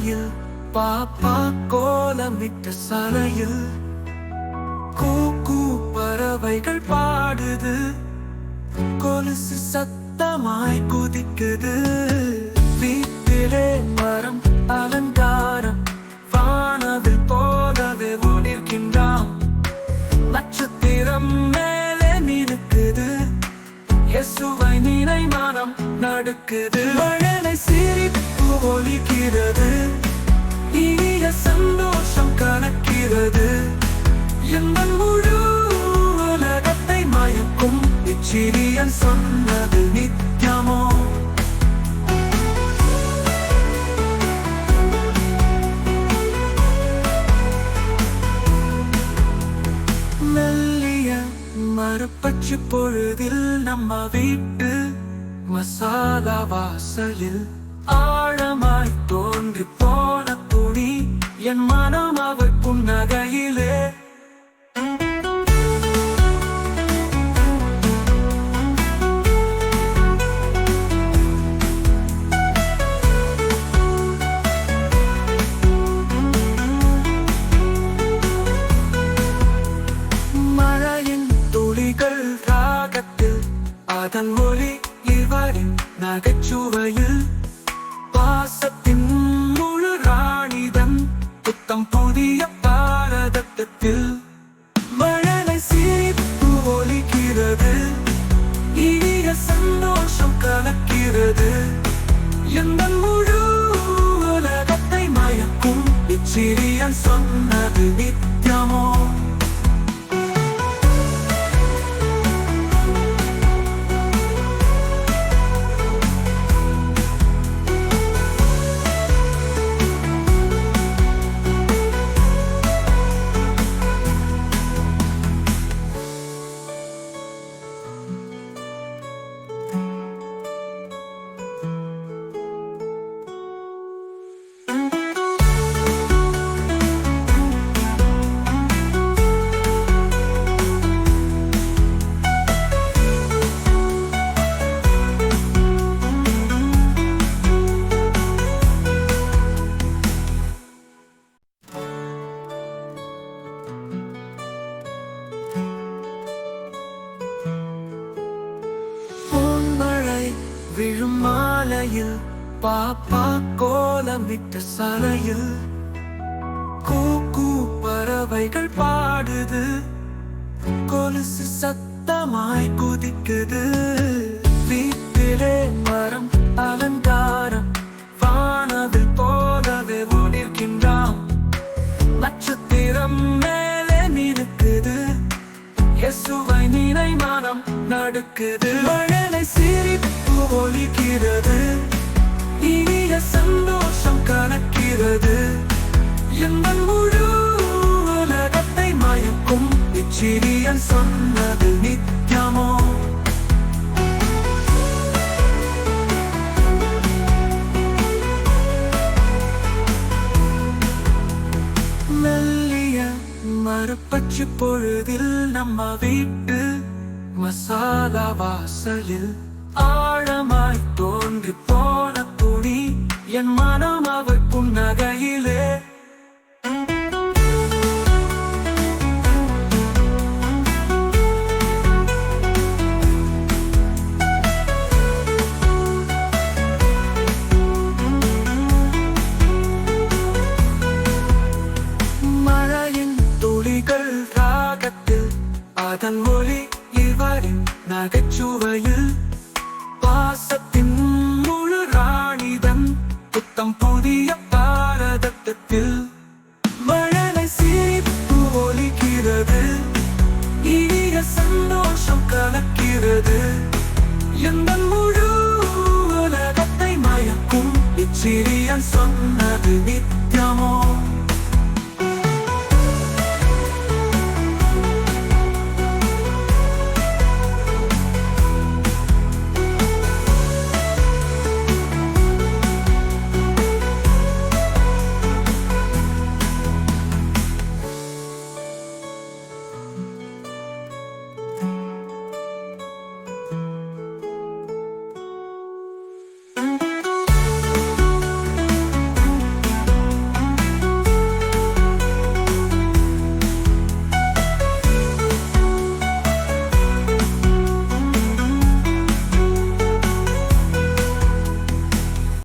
மாலையில் பாப்பா கோலமிட்ட சாலையில் கூ பறவைகள் பாடுது, கொலுசு சத்தமாய் குதிக்குது. வீட்டிலே மரம் அலங்காரம், வானவில் போலவே ஒளிர்கின்றான். நட்சத்திரம் மேலே மினுக்குது, இயேசுவை நினை மனம் நடுக்குது. மழலை சிரிப்பு ஒலிக்கிறது, இனிய சந்தோஷம் கலக்கிறது. எங்கள் முழு உலகத்தை மயக்கும் இச்சிறியன் சொன்னது நித்தியமோ. மெல்லிய மரப்பச்சு பொழுதில் நம்ம வீட்டு மசாலா வாசலில் ஆழமாய் தோன்றி போன துணி, என் மனம் அவர் புன்னகையிலே. மழையின் துளிகள் ராகத்தில், அதன் ஒளி இவரின் நகைச்சுவையில். பாசத்தின் முழு ராணிதன் புத்தம் புதிய பாரதத்தில். மழலை சிரிப்பு ஒலிக்கிறது, இனிய சந்தோஷம் கலக்கிறது. எங்கள் முழு உலகத்தை மயக்கும் இச்சிறியன் சொன்னது நித்தியமோ. விழும் மாலையில் பாப்பா கோலமிட்ட சாலையில் கூ பறவைகள் பாடுது, கொலுசு சத்தமாய் குதிக்குது. வீட்டிலே மரம் அலங்காரம், வானவில் போலவே ஒளிர்கின்றான். நட்சத்திரம் மேலே மினுக்குது, இயேசுவை நினை மனம் நடுக்குது. மழலை சிரிப்பு ஒலிக்கிறது, இனிய சந்தோஷம் கலக்கிறது. எங்கள் முழு உலகத்தை மயக்கும் இச்சிறியன் சொன்னது நித்தியமோ. மெல்லிய மரப்பச்சு பொழுதில் நம்ம வீட்டு மசாலா வாசலில் ஆழமாய் தோன்றி போன துணி, என் மனம் அவர் புன்னகையிலே. மழையின் துளிகள் ராகத்தில், அதன் ஒளி இவரின் நகைச்சுவையில். பாசத்தின் முழு ராணிதன் புத்தம் புதிய பாரதத்தில்.